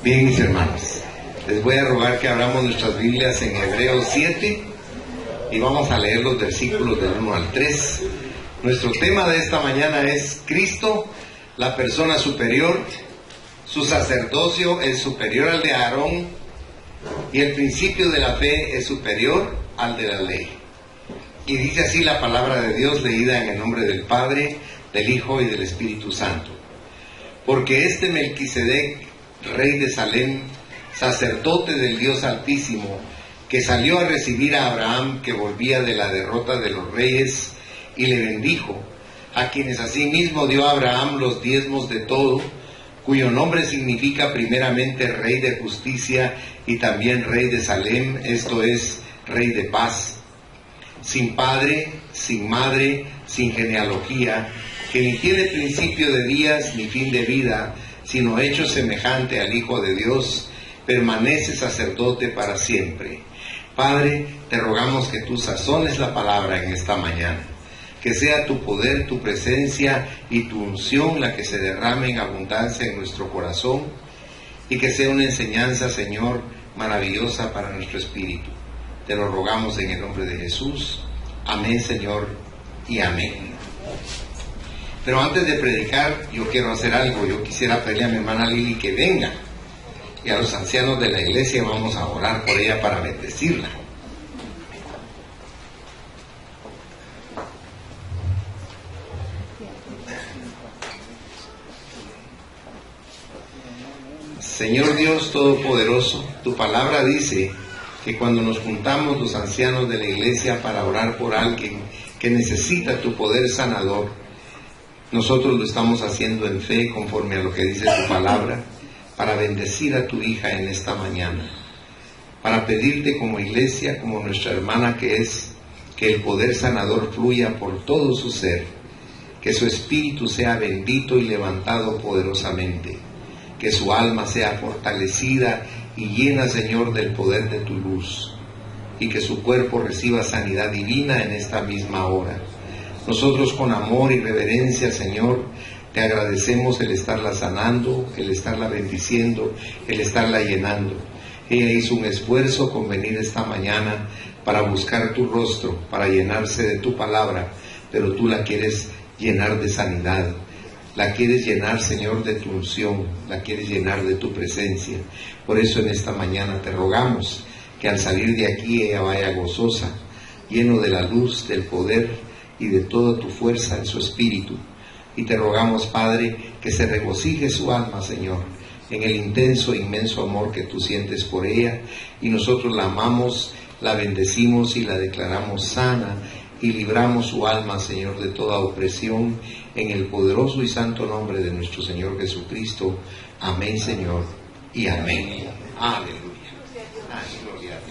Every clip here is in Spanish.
Bien, mis hermanos, les voy a rogar que abramos nuestras Biblias en Hebreos 7 y vamos a leer los versículos del 1 al 3. Nuestro tema de esta mañana es Cristo, la persona superior, su sacerdocio es superior al de Aarón y el principio de la fe es superior al de la ley. Y dice así la palabra de Dios, leída en el nombre del Padre, del Hijo y del Espíritu Santo. Porque este Melquisedec, rey de Salem, sacerdote del Dios Altísimo, que salió a recibir a Abraham, que volvía de la derrota de los reyes, y le bendijo, a quienes asimismo dio a Abraham los diezmos de todo, cuyo nombre significa primeramente Rey de Justicia y también Rey de Salem, esto es, Rey de Paz, sin padre, sin madre, sin genealogía, que ni tiene principio de días ni fin de vida, sino hecho semejante al Hijo de Dios, permanece sacerdote para siempre. Padre, te rogamos que tú sazones la palabra en esta mañana, que sea tu poder, tu presencia y tu unción la que se derrame en abundancia en nuestro corazón, y que sea una enseñanza, Señor, maravillosa para nuestro espíritu. Te lo rogamos en el nombre de Jesús. Amén, Señor, y amén. Pero antes de predicar, yo quiero hacer algo. Yo quisiera pedirle a mi hermana Lili que venga. Y a los ancianos de la iglesia vamos a orar por ella para bendecirla. Señor Dios Todopoderoso, tu palabra dice que cuando nos juntamos los ancianos de la iglesia para orar por alguien que necesita tu poder sanador, nosotros lo estamos haciendo en fe conforme a lo que dice tu palabra, para bendecir a tu hija en esta mañana, para pedirte como iglesia, como nuestra hermana que es, que el poder sanador fluya por todo su ser, que su espíritu sea bendito y levantado poderosamente, que su alma sea fortalecida y llena, Señor, del poder de tu luz, y que su cuerpo reciba sanidad divina en esta misma hora. Nosotros con amor y reverencia, Señor, te agradecemos el estarla sanando, el estarla bendiciendo, el estarla llenando. Ella hizo un esfuerzo con venir esta mañana para buscar tu rostro, para llenarse de tu palabra, pero tú la quieres llenar de sanidad, la quieres llenar, Señor, de tu unción, la quieres llenar de tu presencia. Por eso en esta mañana te rogamos que al salir de aquí ella vaya gozosa, lleno de la luz, del poder y de toda tu fuerza en su espíritu. Y te rogamos, Padre, que se regocije su alma, Señor, en el intenso e inmenso amor que tú sientes por ella, y nosotros la amamos, la bendecimos y la declaramos sana, y libramos su alma, Señor, de toda opresión, en el poderoso y santo nombre de nuestro Señor Jesucristo. Amén, Señor, y amén. Aleluya. Ay, gloria a Dios.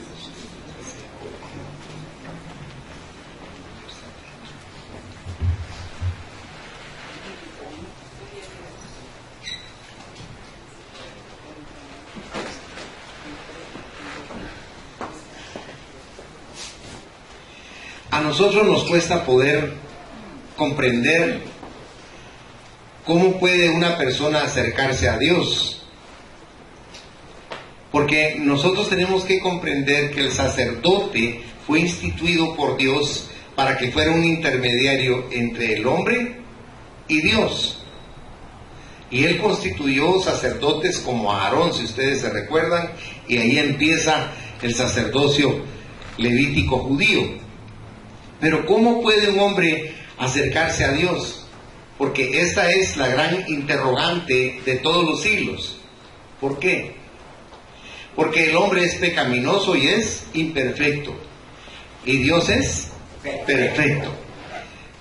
A nosotros nos cuesta poder comprender cómo puede una persona acercarse a Dios, porque nosotros tenemos que comprender que el sacerdote fue instituido por Dios para que fuera un intermediario entre el hombre y Dios, y él constituyó sacerdotes como Aarón, si ustedes se recuerdan, y ahí empieza el sacerdocio levítico judío. Pero ¿cómo puede un hombre acercarse a Dios? Porque esta es la gran interrogante de todos los siglos. ¿Por qué? Porque el hombre es pecaminoso y es imperfecto. Y Dios es perfecto.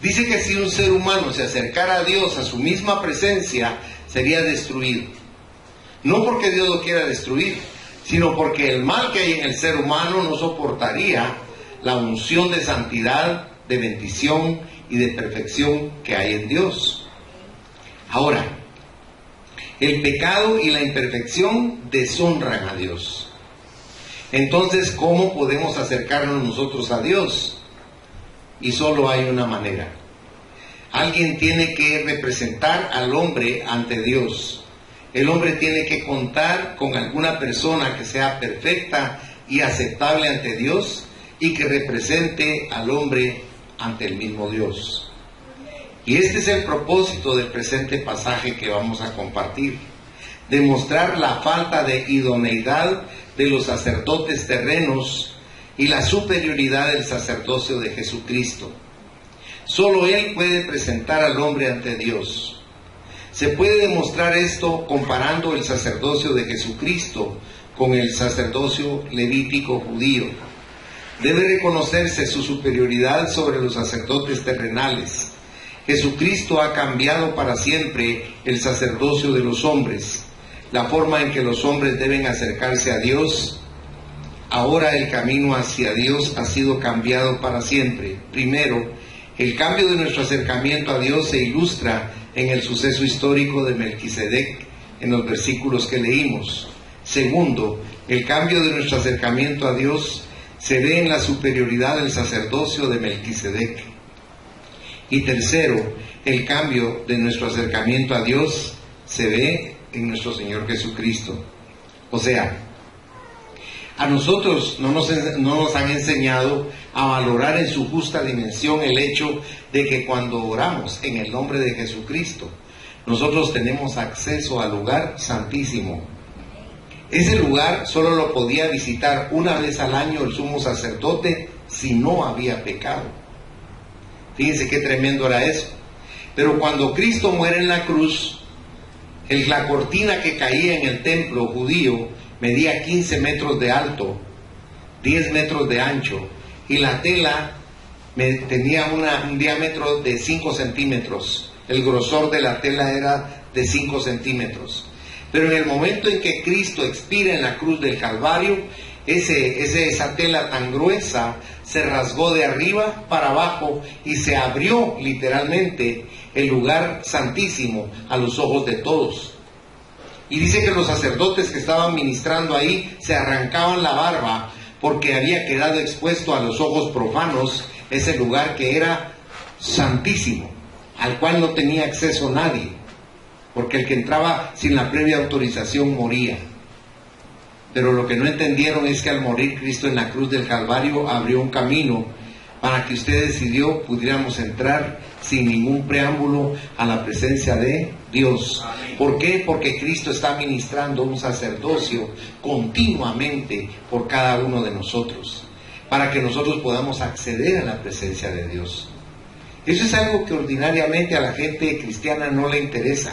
Dice que si un ser humano se acercara a Dios, a su misma presencia, sería destruido. No porque Dios lo quiera destruir, sino porque el mal que hay en el ser humano no soportaría la unción de santidad, de bendición y de perfección que hay en Dios. Ahora, el pecado y la imperfección deshonran a Dios. Entonces, ¿cómo podemos acercarnos nosotros a Dios? Y solo hay una manera. Alguien tiene que representar al hombre ante Dios. el hombre tiene que contar con alguna persona que sea perfecta y aceptable ante Dios y que represente al hombre ante el mismo Dios. Y este es el propósito del presente pasaje que vamos a compartir: demostrar la falta de idoneidad de los sacerdotes terrenos y la superioridad del sacerdocio de Jesucristo. Solo Él puede presentar al hombre ante Dios. Se puede demostrar esto comparando el sacerdocio de Jesucristo con el sacerdocio levítico judío. Debe reconocerse su superioridad sobre los sacerdotes terrenales. Jesucristo ha cambiado para siempre el sacerdocio de los hombres, la forma en que los hombres deben acercarse a Dios. Ahora el camino hacia Dios ha sido cambiado para siempre. Primero, el cambio de nuestro acercamiento a Dios se ilustra en el suceso histórico de Melquisedec, en los versículos que leímos. Segundo, el cambio de nuestro acercamiento a Dios se ve en la superioridad del sacerdocio de Melquisedec. Y tercero, el cambio de nuestro acercamiento a Dios se ve en nuestro Señor Jesucristo. O sea, a nosotros no nos han enseñado a valorar en su justa dimensión el hecho de que cuando oramos en el nombre de Jesucristo, nosotros tenemos acceso al lugar santísimo. Ese lugar solo lo podía visitar una vez al año el sumo sacerdote si no había pecado. Fíjense qué tremendo era eso. Pero cuando Cristo muere en la cruz, la cortina que caía en el templo judío medía 15 metros de alto, 10 metros de ancho, y la tela tenía un diámetro de 5 centímetros. El grosor de la tela era de 5 centímetros. Pero en el momento en que Cristo expira en la cruz del Calvario, esa tela tan gruesa se rasgó de arriba para abajo y se abrió literalmente el lugar santísimo a los ojos de todos. Y dice que los sacerdotes que estaban ministrando ahí se arrancaban la barba porque había quedado expuesto a los ojos profanos ese lugar que era santísimo, al cual no tenía acceso nadie, porque el que entraba sin la previa autorización moría. Pero lo que no entendieron es que al morir Cristo en la cruz del Calvario abrió un camino para que ustedes y yo pudiéramos entrar sin ningún preámbulo a la presencia de Dios. ¿Por qué? Porque Cristo está ministrando un sacerdocio continuamente por cada uno de nosotros, para que nosotros podamos acceder a la presencia de Dios. Eso es algo que ordinariamente a la gente cristiana no le interesa,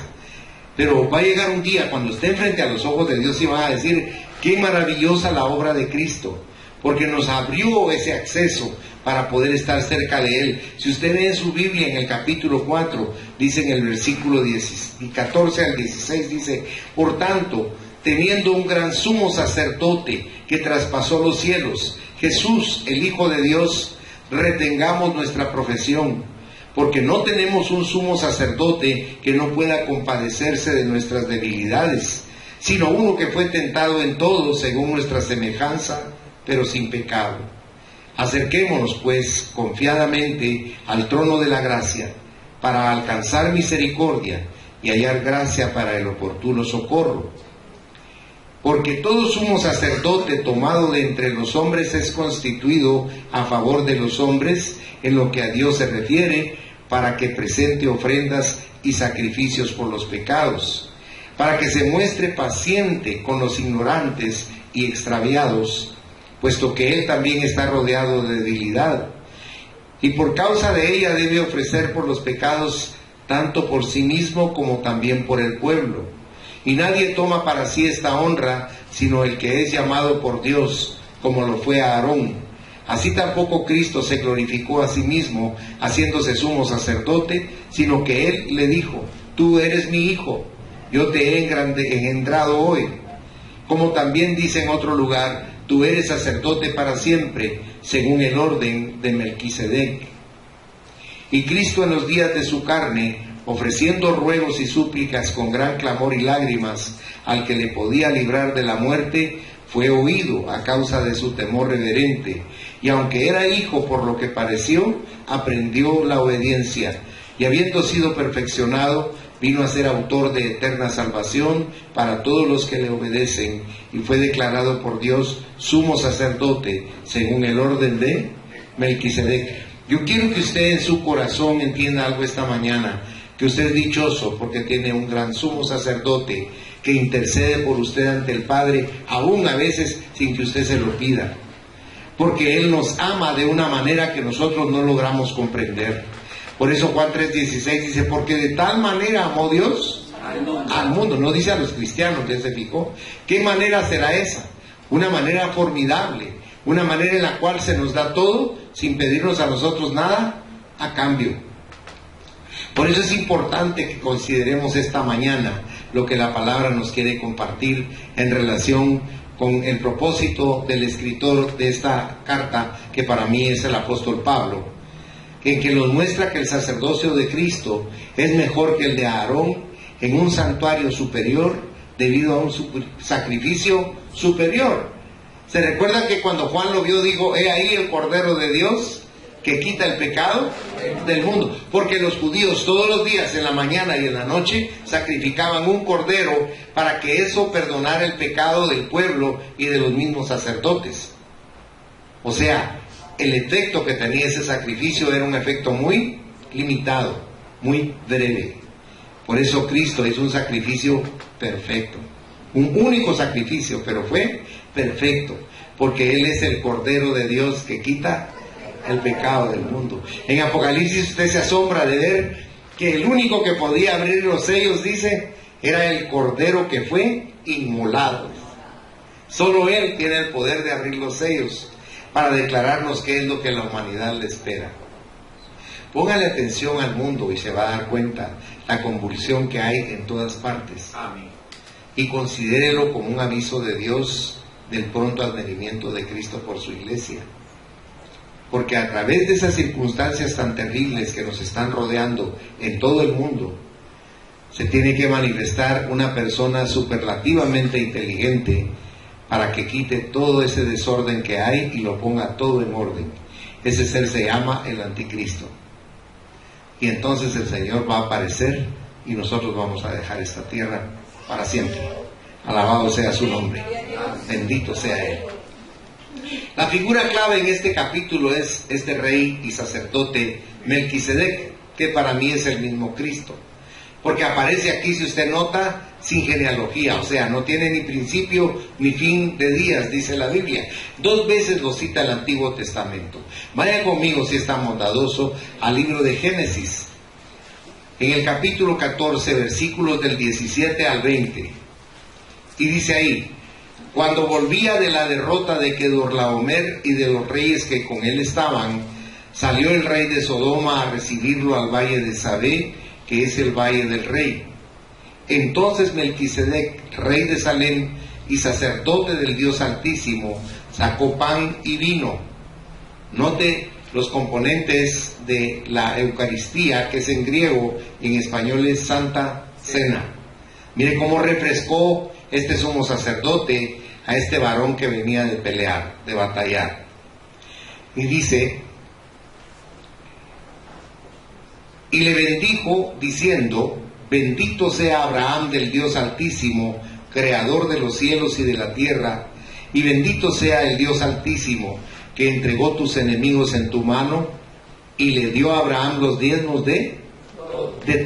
pero va a llegar un día cuando estén frente a los ojos de Dios y van a decir: qué maravillosa la obra de Cristo, porque nos abrió ese acceso para poder estar cerca de Él. Si usted ve en su Biblia, en el capítulo 4, dice en el versículo 14 al 16, dice: por tanto, teniendo un gran sumo sacerdote que traspasó los cielos, Jesús, el Hijo de Dios, retengamos nuestra profesión, porque no tenemos un sumo sacerdote que no pueda compadecerse de nuestras debilidades, sino uno que fue tentado en todo según nuestra semejanza, pero sin pecado. Acerquémonos pues confiadamente al trono de la gracia, para alcanzar misericordia y hallar gracia para el oportuno socorro. Porque todo sumo sacerdote tomado de entre los hombres es constituido a favor de los hombres en lo que a Dios se refiere, para que presente ofrendas y sacrificios por los pecados, para que se muestre paciente con los ignorantes y extraviados, puesto que Él también está rodeado de debilidad, y por causa de ella debe ofrecer por los pecados tanto por sí mismo como también por el pueblo. Y nadie toma para sí esta honra, sino el que es llamado por Dios, como lo fue Aarón. Así tampoco Cristo se glorificó a sí mismo, haciéndose sumo sacerdote, sino que Él le dijo: tú eres mi hijo, yo te he engendrado hoy. Como también dice en otro lugar: tú eres sacerdote para siempre, según el orden de Melquisedec. Y Cristo en los días de su carne, ofreciendo ruegos y súplicas con gran clamor y lágrimas al que le podía librar de la muerte, fue oído a causa de su temor reverente, y aunque era hijo por lo que pareció, aprendió la obediencia, y habiendo sido perfeccionado, vino a ser autor de eterna salvación para todos los que le obedecen, y fue declarado por Dios sumo sacerdote según el orden de Melquisedec. Yo quiero que usted en su corazón entienda algo esta mañana, que usted es dichoso porque tiene un gran sumo sacerdote que intercede por usted ante el Padre, aún a veces sin que usted se lo pida, porque Él nos ama de una manera que nosotros no logramos comprender. Por eso Juan 3:16 dice, porque de tal manera amó Dios al mundo, no dice a los cristianos, ¿ya se fijó? ¿Qué manera será esa? Una manera formidable, una manera en la cual se nos da todo sin pedirnos a nosotros nada a cambio. Por eso es importante que consideremos esta mañana lo que la palabra nos quiere compartir en relación con el propósito del escritor de esta carta, que para mí es el apóstol Pablo, en que nos muestra que el sacerdocio de Cristo es mejor que el de Aarón en un santuario superior debido a un sacrificio superior. ¿Se recuerdan que cuando Juan lo vio dijo, he ahí el Cordero de Dios que quita el pecado del mundo? Porque los judíos todos los días, en la mañana y en la noche, sacrificaban un cordero para que eso perdonara el pecado del pueblo y de los mismos sacerdotes. O sea, el efecto que tenía ese sacrificio era un efecto muy limitado, muy breve. Por eso Cristo hizo un sacrificio perfecto, un único sacrificio, pero fue perfecto, porque Él es el Cordero de Dios que quita el pecado del mundo. En Apocalipsis usted se asombra de ver que el único que podía abrir los sellos, dice, era el Cordero que fue inmolado. Solo Él tiene el poder de abrir los sellos para declararnos qué es lo que la humanidad le espera. Póngale atención al mundo y se va a dar cuenta la convulsión que hay en todas partes. Amén. Y considérelo como un aviso de Dios del pronto advenimiento de Cristo por su iglesia. Porque a través de esas circunstancias tan terribles que nos están rodeando en todo el mundo, se tiene que manifestar una persona superlativamente inteligente para que quite todo ese desorden que hay y lo ponga todo en orden. Ese ser se llama el anticristo. Y entonces el Señor va a aparecer y nosotros vamos a dejar esta tierra para siempre. Alabado sea su nombre. Bendito sea Él. La figura clave en este capítulo es este rey y sacerdote Melquisedec, que para mí es el mismo Cristo. Porque aparece aquí, si usted nota, sin genealogía, o sea, no tiene ni principio ni fin de días, dice la Biblia. 2 veces lo cita el Antiguo Testamento. Vaya conmigo, si es tan bondadoso, al libro de Génesis, en el capítulo 14, versículos del 17 al 20. Y dice ahí, cuando volvía de la derrota de Kedorlaomer y de los reyes que con él estaban, salió el rey de Sodoma a recibirlo al valle de Sabé, que es el valle del rey. Entonces Melquisedec, rey de Salem y sacerdote del Dios Altísimo, sacó pan y vino. Note los componentes de la Eucaristía, que es en griego, y en español es Santa Cena. Mire cómo refrescó este sumo sacerdote a este varón que venía de pelear, de batallar. Y dice, y le bendijo diciendo, bendito sea Abraham del Dios Altísimo, creador de los cielos y de la tierra, y bendito sea el Dios Altísimo, que entregó tus enemigos en tu mano, y le dio a Abraham los diezmos de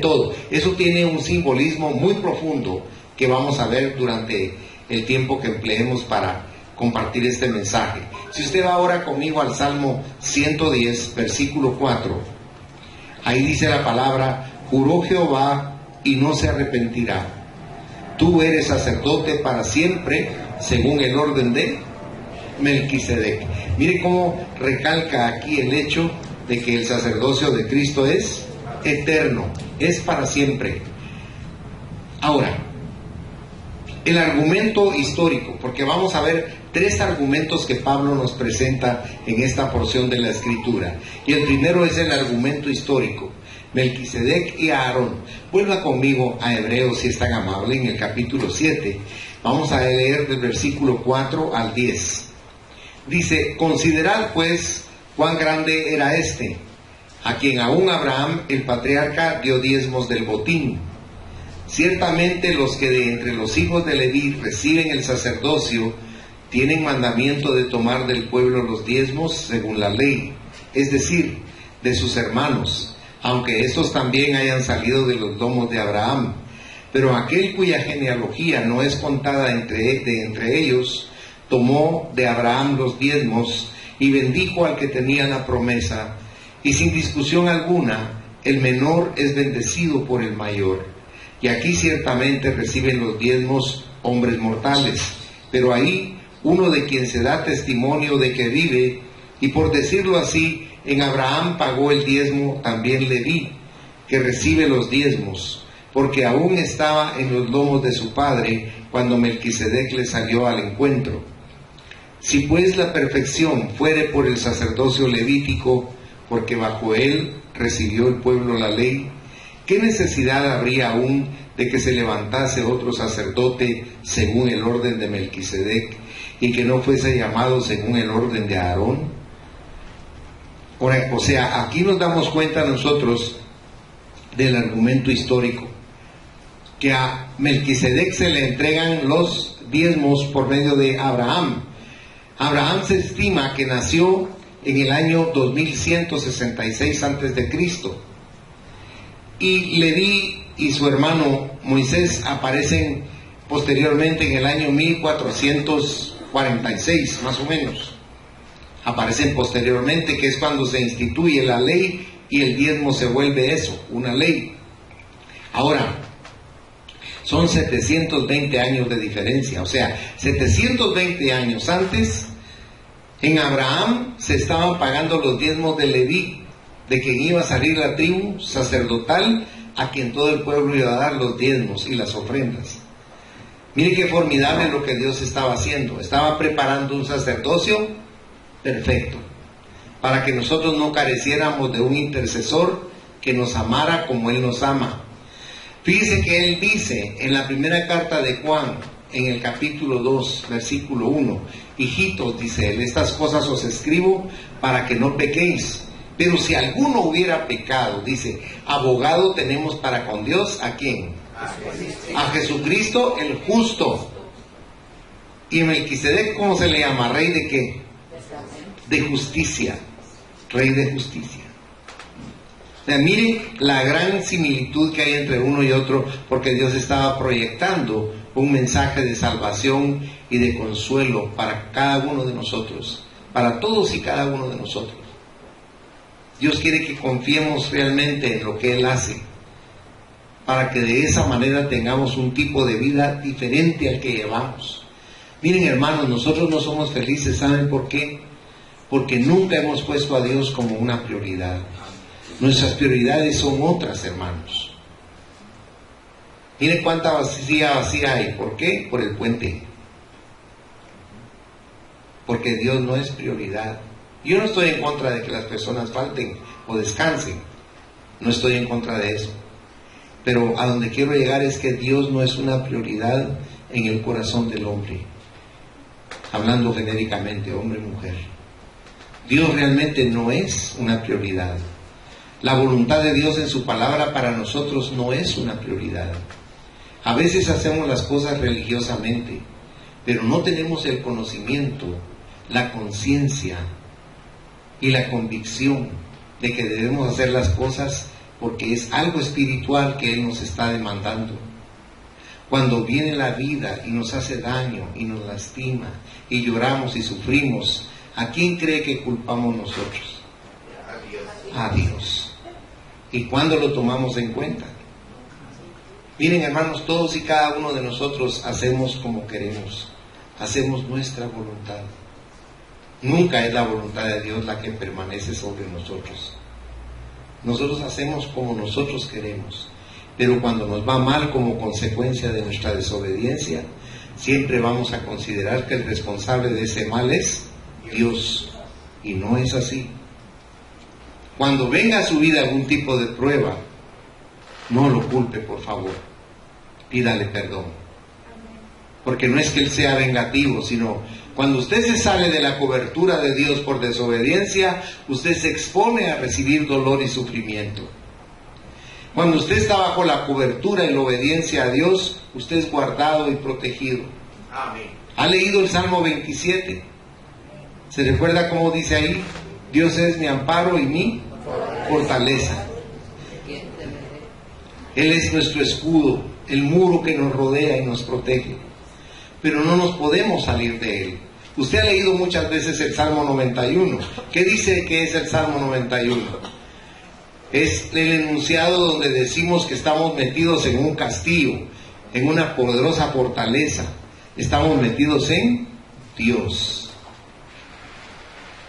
todo. Eso tiene un simbolismo muy profundo que vamos a ver durante el tiempo que empleemos para compartir este mensaje. Si usted va ahora conmigo al Salmo 110, versículo 4, ahí dice la palabra, juró Jehová y no se arrepentirá. Tú eres sacerdote para siempre, según el orden de Melquisedec. Mire cómo recalca aquí el hecho de que el sacerdocio de Cristo es eterno, es para siempre. Ahora, el argumento histórico, porque vamos a ver 3 argumentos que Pablo nos presenta en esta porción de la Escritura. Y el primero es el argumento histórico, Melquisedec y Aarón. Vuelva conmigo a Hebreos, si es tan amable, en el capítulo 7. Vamos a leer del versículo 4 al 10. Dice, considerad pues cuán grande era este, a quien aún Abraham el patriarca dio diezmos del botín. Ciertamente los que de entre los hijos de Leví reciben el sacerdocio tienen mandamiento de tomar del pueblo los diezmos según la ley, es decir, de sus hermanos, aunque estos también hayan salido de los lomos de Abraham. Pero aquel cuya genealogía no es contada entre ellos, tomó de Abraham los diezmos y bendijo al que tenía la promesa, y sin discusión alguna, el menor es bendecido por el mayor. Y aquí ciertamente reciben los diezmos hombres mortales, pero ahí uno de quien se da testimonio de que vive, y por decirlo así, en Abraham pagó el diezmo también Leví, que recibe los diezmos, porque aún estaba en los lomos de su padre cuando Melquisedec le salió al encuentro. Si pues la perfección fuere por el sacerdocio levítico, porque bajo él recibió el pueblo la ley, ¿qué necesidad habría aún de que se levantase otro sacerdote según el orden de Melquisedec y que no fuese llamado según el orden de Aarón? O sea, aquí nos damos cuenta nosotros del argumento histórico, que a Melquisedec se le entregan los diezmos por medio de Abraham. Abraham se estima que nació en el año 2166 a.C. y Leví y su hermano Moisés aparecen posteriormente en el año 1446, más o menos. Aparecen posteriormente, que es cuando se instituye la ley y el diezmo se vuelve eso, una ley. Ahora, son 720 años de diferencia, o sea, 720 años antes, en Abraham se estaban pagando los diezmos de Leví, de quien iba a salir la tribu sacerdotal, a quien todo el pueblo iba a dar los diezmos y las ofrendas. Mire qué formidable lo que Dios estaba haciendo. Estaba preparando un sacerdocio perfecto, para que nosotros no careciéramos de un intercesor que nos amara como Él nos ama. Fíjese que Él dice en la primera carta de Juan, en el capítulo 2, versículo 1, hijitos, dice Él, estas cosas os escribo para que no pequéis. Pero si alguno hubiera pecado, dice, abogado tenemos para con Dios, ¿a quién? A Jesucristo el justo. Y Melquisedec, ¿cómo se le llama? ¿Rey de qué? De justicia. Rey de justicia. O sea, mire la gran similitud que hay entre uno y otro, porque Dios estaba proyectando un mensaje de salvación y de consuelo para cada uno de nosotros, para todos y cada uno de nosotros. Dios quiere que confiemos realmente en lo que Él hace, para que de esa manera tengamos un tipo de vida diferente al que llevamos. Miren, hermanos, nosotros no somos felices, ¿saben por qué? Porque nunca hemos puesto a Dios como una prioridad. Nuestras prioridades son otras, hermanos. Miren cuánta vacía hay. ¿Por qué? Por el puente. Porque Dios no es prioridad. Yo no estoy en contra de que las personas falten o descansen. No estoy en contra de eso. Pero a donde quiero llegar es que Dios no es una prioridad en el corazón del hombre. Hablando genéricamente, hombre y mujer. Dios realmente no es una prioridad. La voluntad de Dios en su palabra para nosotros no es una prioridad. A veces hacemos las cosas religiosamente, pero no tenemos el conocimiento, la conciencia y la convicción de que debemos hacer las cosas porque es algo espiritual que Él nos está demandando. Cuando viene la vida y nos hace daño y nos lastima y lloramos y sufrimos, ¿a quién cree que culpamos nosotros? A Dios. ¿Y cuándo lo tomamos en cuenta? Miren, hermanos, todos y cada uno de nosotros hacemos como queremos, hacemos nuestra voluntad. Nunca es la voluntad de Dios la que permanece sobre nosotros. Nosotros hacemos como nosotros queremos, pero cuando nos va mal como consecuencia de nuestra desobediencia, siempre vamos a considerar que el responsable de ese mal es Dios, y no es así. Cuando venga a su vida algún tipo de prueba, no lo culpe, por favor, pídale perdón, porque no es que Él sea vengativo, sino cuando usted se sale de la cobertura de Dios por desobediencia, usted se expone a recibir dolor y sufrimiento. Cuando usted está bajo la cobertura y la obediencia a Dios, usted es guardado y protegido. Amén. ¿Ha leído el Salmo 27? ¿Se recuerda cómo dice ahí? Dios es mi amparo y mi fortaleza. Él es nuestro escudo, el muro que nos rodea y nos protege. Pero no nos podemos salir de él. Usted ha leído muchas veces el Salmo 91. ¿Qué dice que es el Salmo 91? Es el enunciado donde decimos que estamos metidos en un castillo, en una poderosa fortaleza. Estamos metidos en Dios.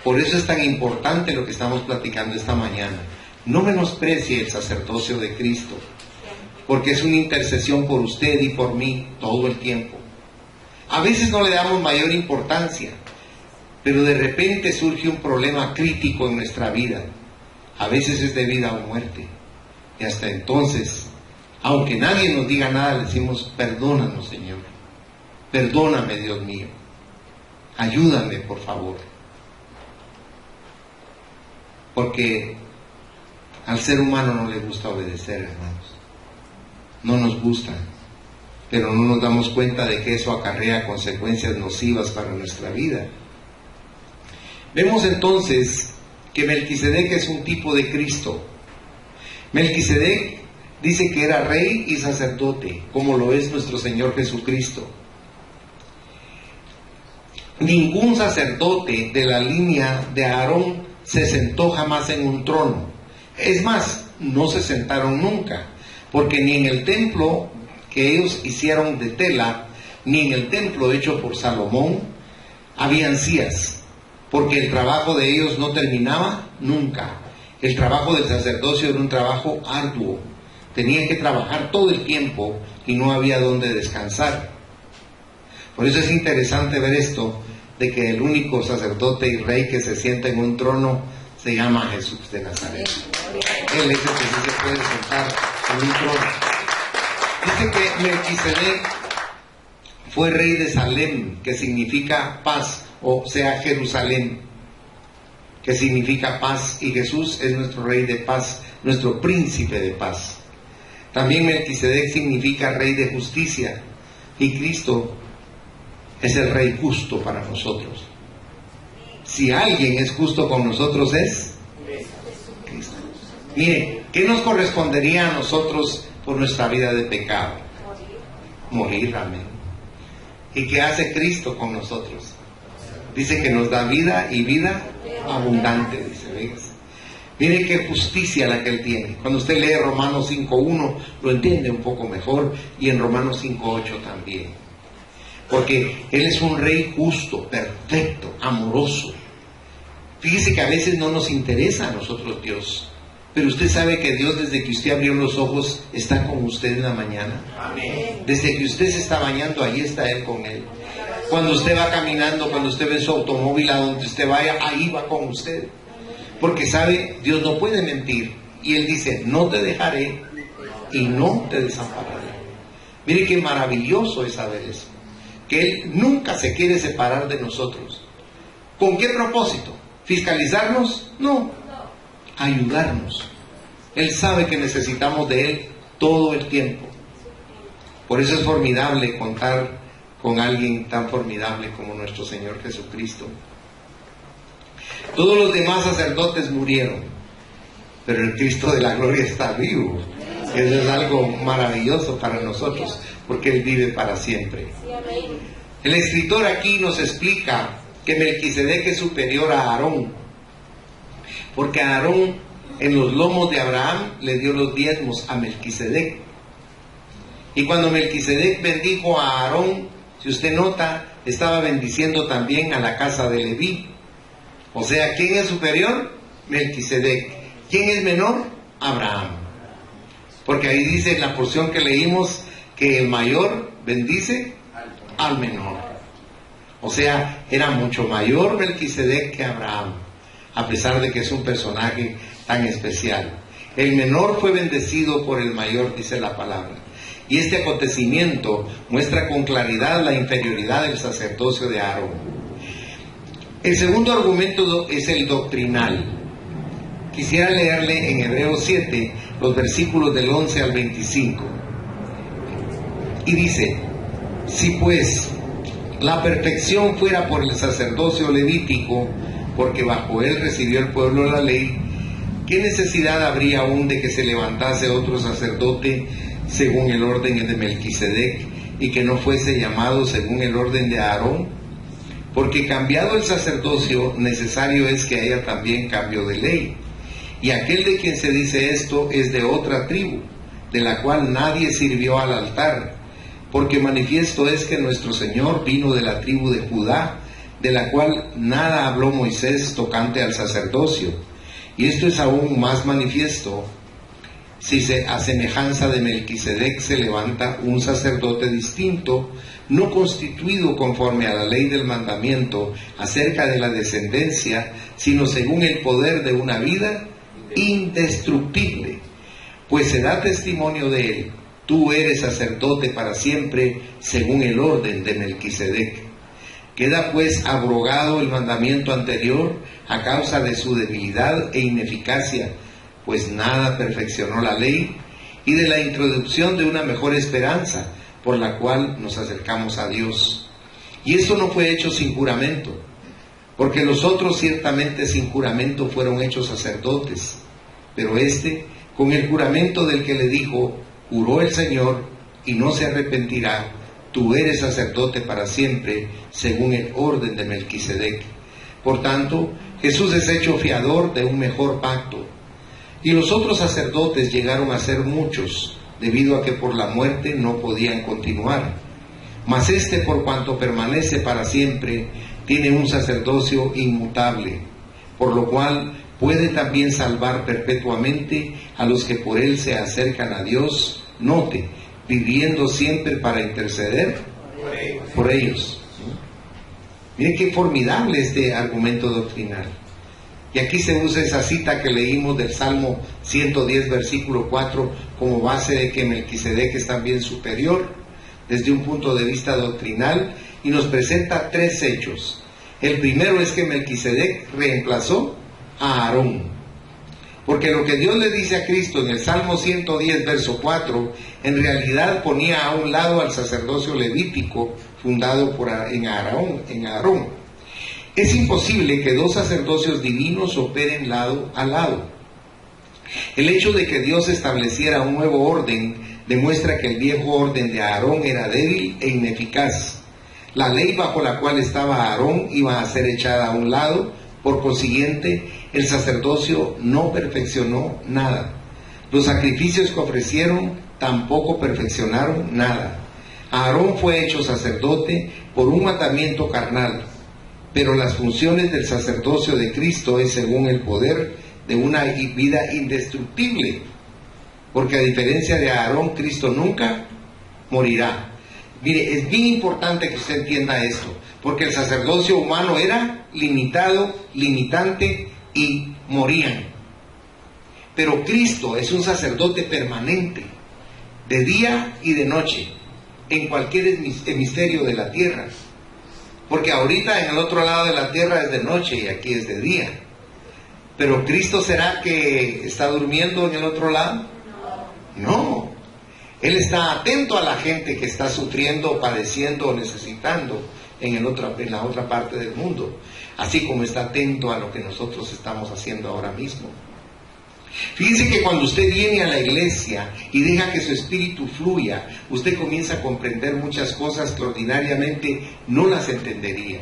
Por eso es tan importante lo que estamos platicando esta mañana. No menosprecie el sacerdocio de Cristo, porque es una intercesión por usted y por mí todo el tiempo. A veces no le damos mayor importancia, pero de repente surge un problema crítico en nuestra vida. A veces es de vida o muerte. Y hasta entonces, aunque nadie nos diga nada, le decimos: perdónanos, Señor. Perdóname, Dios mío. Ayúdame, por favor. Porque al ser humano no le gusta obedecer, hermanos. No nos gusta. Pero no nos damos cuenta de que eso acarrea consecuencias nocivas para nuestra vida. Vemos entonces que Melquisedec es un tipo de Cristo. Melquisedec dice que era rey y sacerdote, como lo es nuestro Señor Jesucristo. Ningún sacerdote de la línea de Aarón se sentó jamás en un trono. Es más, no se sentaron nunca, porque ni en el templo que ellos hicieron de tela, ni en el templo hecho por Salomón, habían sillas, porque el trabajo de ellos no terminaba nunca. El trabajo del sacerdocio era un trabajo arduo, tenían que trabajar todo el tiempo y no había donde descansar. Por eso es interesante ver esto, de que el único sacerdote y rey que se sienta en un trono se llama Jesús de Nazaret. Él es el que sí se puede sentar en un trono. Dice que Melquisedec fue rey de Salem, que significa paz, o sea, Jerusalén, que significa paz, y Jesús es nuestro rey de paz, nuestro príncipe de paz. También Melquisedec significa rey de justicia, y Cristo es el rey justo para nosotros. Si alguien es justo con nosotros es Cristo. Mire, ¿qué nos correspondería a nosotros por nuestra vida de pecado? Morir, amén. ¿Y qué hace Cristo con nosotros? Dice que nos da vida y vida abundante, dice, ¿ves? Mire qué justicia la que Él tiene. Cuando usted lee Romanos 5.1 lo entiende un poco mejor, y en Romanos 5.8 también. Porque Él es un rey justo, perfecto, amoroso. Fíjese que a veces no nos interesa a nosotros Dios, pero usted sabe que Dios, desde que usted abrió los ojos, está con usted en la mañana. Amén. Desde que usted se está bañando, ahí está Él con Él. Cuando usted va caminando, cuando usted ve su automóvil, a donde usted vaya, ahí va con usted. Porque sabe, Dios no puede mentir. Y Él dice: no te dejaré y no te desampararé. Mire qué maravilloso es saber eso. Que Él nunca se quiere separar de nosotros. ¿Con qué propósito? ¿Fiscalizarnos? No. Ayudarnos. Él sabe que necesitamos de Él todo el tiempo. Por eso es formidable contar con alguien tan formidable como nuestro Señor Jesucristo. Todos los demás sacerdotes murieron, pero el Cristo de la gloria está vivo. Eso es algo maravilloso para nosotros, porque Él vive para siempre. El escritor aquí nos explica que Melquisedec es superior a Aarón, porque Aarón en los lomos de Abraham le dio los diezmos a Melquisedec. Y cuando Melquisedec bendijo a Aarón, si usted nota, estaba bendiciendo también a la casa de Leví. O sea, ¿quién es superior? Melquisedec. ¿Quién es menor? Abraham. Porque ahí dice en la porción que leímos que el mayor bendice al menor. O sea, era mucho mayor Melquisedec que Abraham, a pesar de que es un personaje tan especial. El menor fue bendecido por el mayor, dice la palabra. Y este acontecimiento muestra con claridad la inferioridad del sacerdocio de Aarón. El segundo argumento es el doctrinal. Quisiera leerle en Hebreos 7 los versículos del 11 al 25. Y dice: si pues la perfección fuera por el sacerdocio levítico, porque bajo él recibió el pueblo la ley, ¿qué necesidad habría aún de que se levantase otro sacerdote según el orden de Melquisedec, y que no fuese llamado según el orden de Aarón? Porque cambiado el sacerdocio, necesario es que haya también cambio de ley. Y aquel de quien se dice esto es de otra tribu, de la cual nadie sirvió al altar, porque manifiesto es que nuestro Señor vino de la tribu de Judá, de la cual nada habló Moisés tocante al sacerdocio. Y esto es aún más manifiesto si a semejanza de Melquisedec se levanta un sacerdote distinto, no constituido conforme a la ley del mandamiento acerca de la descendencia, sino según el poder de una vida indestructible. Pues se da testimonio de él: tú eres sacerdote para siempre según el orden de Melquisedec. Queda pues abrogado el mandamiento anterior a causa de su debilidad e ineficacia, pues nada perfeccionó la ley, y de la introducción de una mejor esperanza, por la cual nos acercamos a Dios. Y esto no fue hecho sin juramento, porque los otros ciertamente sin juramento fueron hechos sacerdotes, pero este, con el juramento del que le dijo: juró el Señor y no se arrepentirá, tú eres sacerdote para siempre, según el orden de Melquisedec. Por tanto, Jesús es hecho fiador de un mejor pacto. Y los otros sacerdotes llegaron a ser muchos, debido a que por la muerte no podían continuar. Mas este, por cuanto permanece para siempre, tiene un sacerdocio inmutable, por lo cual puede también salvar perpetuamente a los que por él se acercan a Dios, note, viviendo siempre para interceder por ellos. Miren qué formidable este argumento doctrinal. Y aquí se usa esa cita que leímos del Salmo 110, versículo 4, como base de que Melquisedec es también superior desde un punto de vista doctrinal, y nos presenta tres hechos. El primero es que Melquisedec reemplazó a Aarón, porque lo que Dios le dice a Cristo en el Salmo 110, verso 4, en realidad ponía a un lado al sacerdocio levítico fundado en Aarón. Es imposible que dos sacerdocios divinos operen lado a lado. El hecho de que Dios estableciera un nuevo orden demuestra que el viejo orden de Aarón era débil e ineficaz. La ley bajo la cual estaba Aarón iba a ser echada a un lado, por consiguiente, el sacerdocio no perfeccionó nada. Los sacrificios que ofrecieron tampoco perfeccionaron nada. Aarón fue hecho sacerdote por un mandamiento carnal, pero las funciones del sacerdocio de Cristo es según el poder de una vida indestructible, porque a diferencia de Aarón, Cristo nunca morirá. Mire, es bien importante que usted entienda esto, porque el sacerdocio humano era limitado, limitante y morían. Pero Cristo es un sacerdote permanente, de día y de noche, en cualquier hemisferio de la tierra. Porque ahorita en el otro lado de la tierra es de noche y aquí es de día. Pero Cristo, ¿será que está durmiendo en el otro lado? No. Él está atento a la gente que está sufriendo, padeciendo o necesitando en la otra parte del mundo, así como está atento a lo que nosotros estamos haciendo ahora mismo. Fíjense que cuando usted viene a la iglesia y deja que su espíritu fluya, usted comienza a comprender muchas cosas que ordinariamente no las entendería.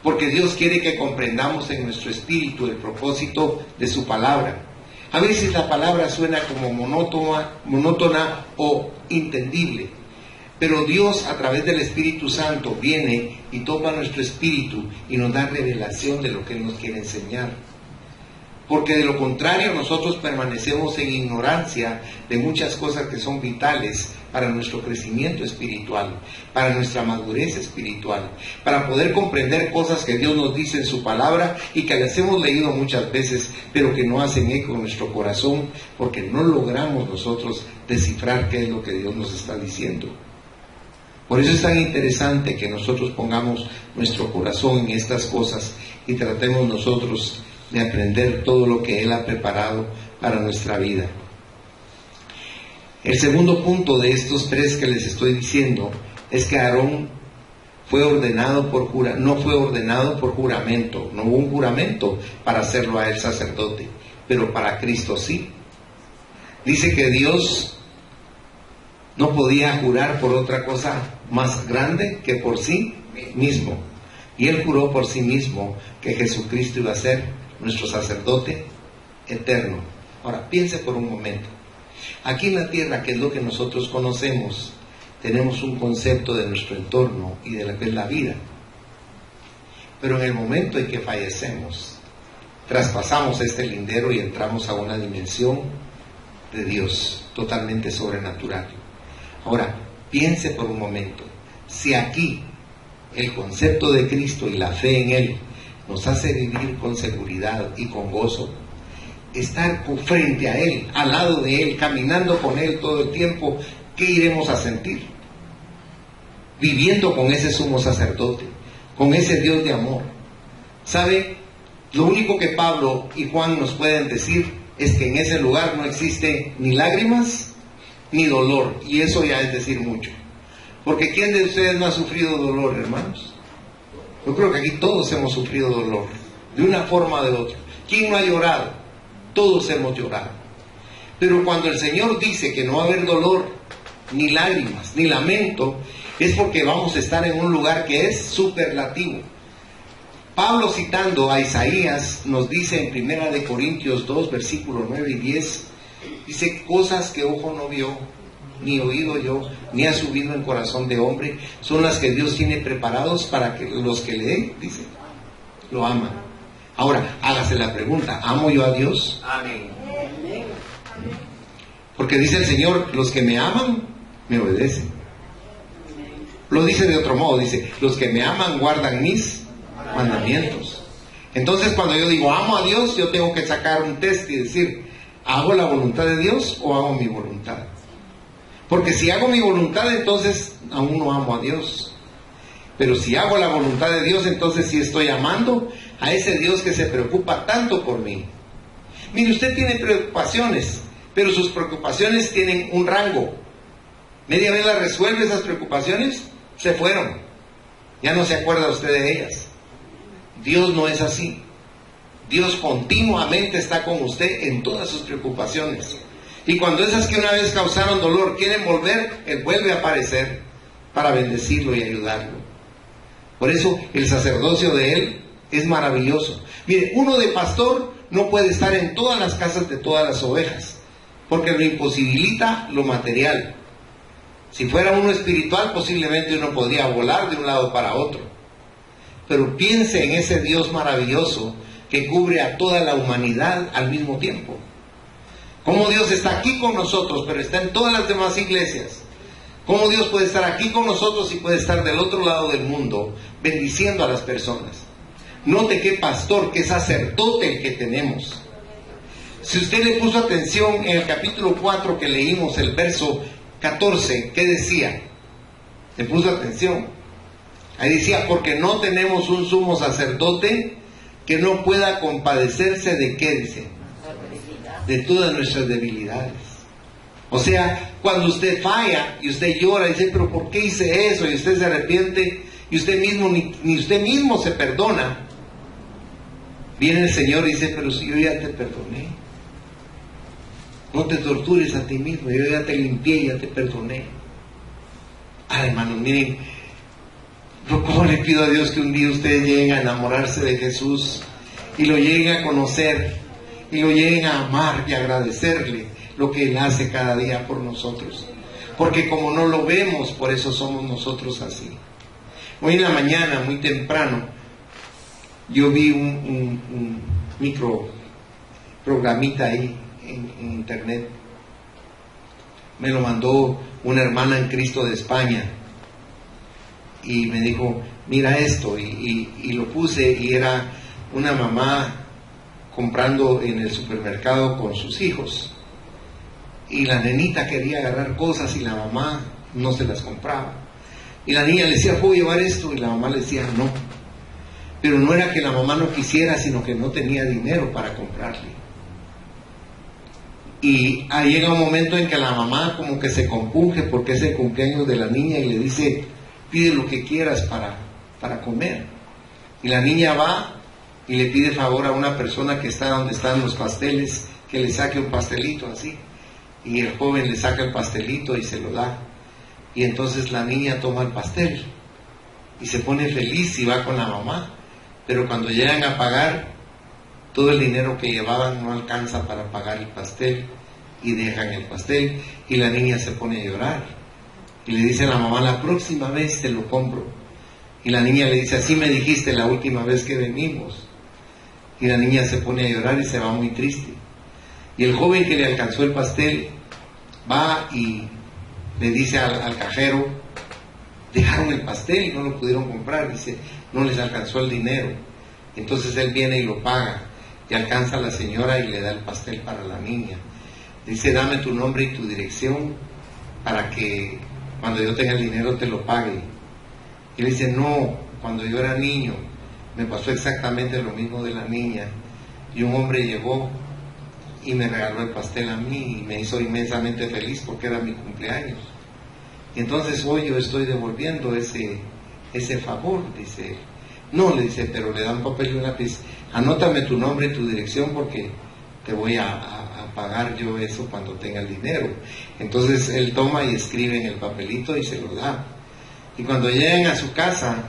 Porque Dios quiere que comprendamos en nuestro espíritu el propósito de su palabra. A veces la palabra suena como monótona o inentendible, pero Dios a través del Espíritu Santo viene y toma nuestro espíritu y nos da revelación de lo que Él nos quiere enseñar. Porque de lo contrario nosotros permanecemos en ignorancia de muchas cosas que son vitales para nuestro crecimiento espiritual, para nuestra madurez espiritual, para poder comprender cosas que Dios nos dice en su palabra y que las hemos leído muchas veces, pero que no hacen eco en nuestro corazón, porque no logramos nosotros descifrar qué es lo que Dios nos está diciendo. Por eso es tan interesante que nosotros pongamos nuestro corazón en estas cosas y tratemos nosotros de aprender todo lo que Él ha preparado para nuestra vida. El segundo punto de estos tres que les estoy diciendo es que Aarón fue ordenado por no fue ordenado por juramento, no hubo un juramento para hacerlo a él sacerdote, pero para Cristo sí. Dice que Dios no podía jurar por otra cosa más grande que por sí mismo. Y Él juró por sí mismo que Jesucristo iba a ser nuestro sacerdote eterno. Ahora, piense por un momento. Aquí en la tierra, que es lo que nosotros conocemos, tenemos un concepto de nuestro entorno y de lo que es la vida. Pero en el momento en que fallecemos, traspasamos este lindero y entramos a una dimensión de Dios totalmente sobrenatural. Ahora, piense por un momento, si aquí el concepto de Cristo y la fe en Él nos hace vivir con seguridad y con gozo, estar frente a Él, al lado de Él, caminando con Él todo el tiempo, ¿qué iremos a sentir? Viviendo con ese sumo sacerdote, con ese Dios de amor. ¿Sabe? Lo único que Pablo y Juan nos pueden decir es que en ese lugar no existe ni lágrimas ni dolor, y eso ya es decir mucho. Porque ¿quién de ustedes no ha sufrido dolor, hermanos? Yo creo que aquí todos hemos sufrido dolor, de una forma o de otra. ¿Quién no ha llorado? Todos hemos llorado. Pero cuando el Señor dice que no va a haber dolor, ni lágrimas, ni lamento, es porque vamos a estar en un lugar que es superlativo. Pablo, citando a Isaías, nos dice en 1 Corintios 2, versículos 9 y 10, dice: cosas que ojo no vio, ni oído yo, ni ha subido en corazón de hombre, son las que Dios tiene preparados para que los que leen, dice, lo aman. Ahora, hágase la pregunta: ¿amo yo a Dios? Amén. Porque dice el Señor: los que me aman, me obedecen. Lo dice de otro modo, dice: los que me aman guardan mis mandamientos. Entonces, cuando yo digo amo a Dios, yo tengo que sacar un test y decir: ¿hago la voluntad de Dios o hago mi voluntad? Porque si hago mi voluntad, entonces aún no amo a Dios. Pero si hago la voluntad de Dios, entonces sí estoy amando a ese Dios que se preocupa tanto por mí. Mire, usted tiene preocupaciones, pero sus preocupaciones tienen un rango. Media vez las resuelve esas preocupaciones, se fueron. Ya no se acuerda usted de ellas. Dios no es así. Dios continuamente está con usted en todas sus preocupaciones. Y cuando esas que una vez causaron dolor quieren volver, Él vuelve a aparecer para bendecirlo y ayudarlo. Por eso el sacerdocio de Él es maravilloso. Mire, uno de pastor no puede estar en todas las casas de todas las ovejas, porque lo imposibilita lo material. Si fuera uno espiritual, posiblemente uno podría volar de un lado para otro. Pero piense en ese Dios maravilloso que cubre a toda la humanidad al mismo tiempo. Cómo Dios está aquí con nosotros, pero está en todas las demás iglesias. Cómo Dios puede estar aquí con nosotros y puede estar del otro lado del mundo, bendiciendo a las personas. Note qué pastor, qué sacerdote el que tenemos. Si usted le puso atención en el capítulo 4 que leímos, el verso 14, ¿qué decía? ¿Le puso atención? Ahí decía: porque no tenemos un sumo sacerdote que no pueda compadecerse de ¿qué dice? De todas nuestras debilidades. O sea, cuando usted falla y usted llora y dice: pero ¿por qué hice eso? Y usted se arrepiente y usted mismo ni usted mismo se perdona. Viene el Señor y dice: pero si yo ya te perdoné, no te tortures a ti mismo, yo ya te limpié, ya te perdoné. Ah, hermanos, miren, ¿cómo le pido a Dios que un día ustedes lleguen a enamorarse de Jesús y lo lleguen a conocer y lo lleguen a amar y agradecerle lo que Él hace cada día por nosotros? Porque como no lo vemos, por eso somos nosotros así. Hoy en la mañana, muy temprano, yo vi un micro programita ahí en internet. Me lo mandó una hermana en Cristo de España y me dijo: mira esto, y lo puse, y era una mamá comprando en el supermercado con sus hijos, y la nenita quería agarrar cosas y la mamá no se las compraba, y la niña le decía: ¿puedo llevar esto? Y la mamá le decía: no. Pero no era que la mamá no quisiera, sino que no tenía dinero para comprarle. Y ahí llega un momento en que la mamá como que se compunge porque es el cumpleaños de la niña y le dice, pide lo que quieras para comer. Y la niña va y le pide favor a una persona que está donde están los pasteles, que le saque un pastelito así. Y el joven le saca el pastelito y se lo da. Y entonces la niña toma el pastel y se pone feliz y va con la mamá. Pero cuando llegan a pagar, todo el dinero que llevaban no alcanza para pagar el pastel y dejan el pastel y la niña se pone a llorar. Y le dice a la mamá, la próxima vez te lo compro. Y la niña le dice, así me dijiste la última vez que venimos. Y la niña se pone a llorar y se va muy triste. Y el joven que le alcanzó el pastel va y le dice al cajero, dejaron el pastel y no lo pudieron comprar. Dice, no les alcanzó el dinero. Entonces él viene y lo paga y alcanza a la señora y le da el pastel para la niña. Dice, dame tu nombre y tu dirección para que cuando yo tenga el dinero te lo pague. Y le dice, no, cuando yo era niño me pasó exactamente lo mismo de la niña, y un hombre llegó y me regaló el pastel a mí y me hizo inmensamente feliz porque era mi cumpleaños. Y entonces hoy yo estoy devolviendo ese favor, dice él. No, le dice, pero le da un papel y un lápiz, anótame tu nombre y tu dirección porque te voy a pagar yo eso cuando tenga el dinero. Entonces él toma y escribe en el papelito y se lo da. Y cuando llegan a su casa,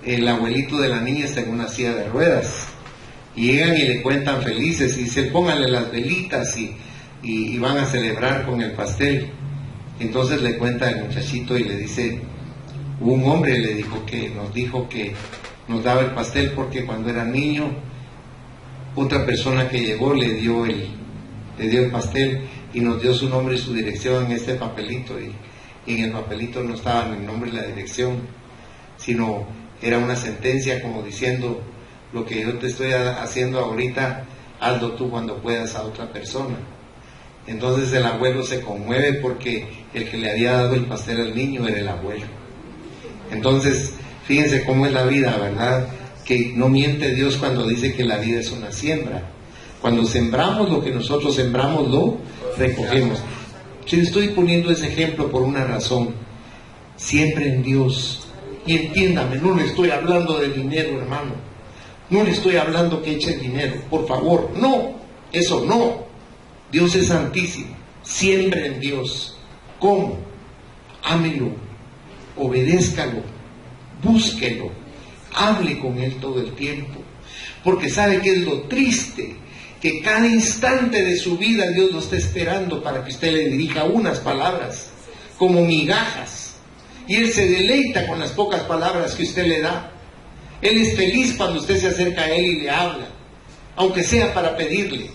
el abuelito de la niña está en una silla de ruedas. Y llegan y le cuentan felices y dicen, pónganle las velitas y van a celebrar con el pastel. Entonces le cuenta el muchachito y le dice, un hombre le dijo que nos daba el pastel porque cuando era niño, otra persona que llegó le dio el pastel y nos dio su nombre y su dirección en este papelito. Y en el papelito no estaba el nombre y la dirección, sino era una sentencia como diciendo, lo que yo te estoy haciendo ahorita, hazlo tú cuando puedas a otra persona. Entonces el abuelo se conmueve porque el que le había dado el pastel al niño era el abuelo. Entonces, fíjense cómo es la vida, ¿verdad? Que no miente Dios cuando dice que la vida es una siembra. Cuando sembramos lo que nosotros sembramos, lo recogemos. Yo estoy poniendo ese ejemplo por una razón. Siempre en Dios. Y entiéndame, no le estoy hablando de dinero, hermano. No le estoy hablando que eche dinero, por favor. No, eso no. Dios es santísimo. Siempre en Dios. ¿Cómo? Ámelo, obedézcalo, búsquelo, hable con Él todo el tiempo. Porque sabe que es lo triste, que cada instante de su vida Dios lo está esperando para que usted le dirija unas palabras, como migajas. Y Él se deleita con las pocas palabras que usted le da. Él es feliz cuando usted se acerca a Él y le habla, aunque sea para pedirle.